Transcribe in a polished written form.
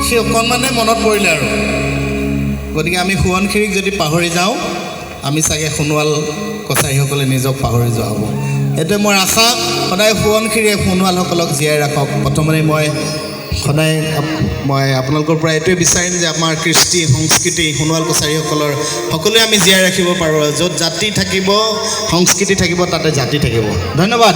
সেই অকণমানে মনত পৰিলে আৰু গতিকে আমি সোৱণশিৰিক যদি পাহৰি যাওঁ আমি চাগে সোণোৱাল কছাৰীসকলে নিজক পাহৰি যোৱা হ'ব। এইটোৱে মোৰ আশা, সদায় সোৱণশিৰিয়ে সোণোৱালসকলক জীয়াই ৰাখক। প্ৰথমতে মই আপোনালোকৰ পৰা এইটোৱে বিচাৰিম যে আমাৰ কৃষ্টি সংস্কৃতি সোণোৱাল কছাৰীসকলৰ সকলোৱে আমি জীয়াই ৰাখিব পাৰোঁ। য'ত জাতি থাকিব সংস্কৃতি থাকিব তাতে জাতি থাকিব। ধন্যবাদ।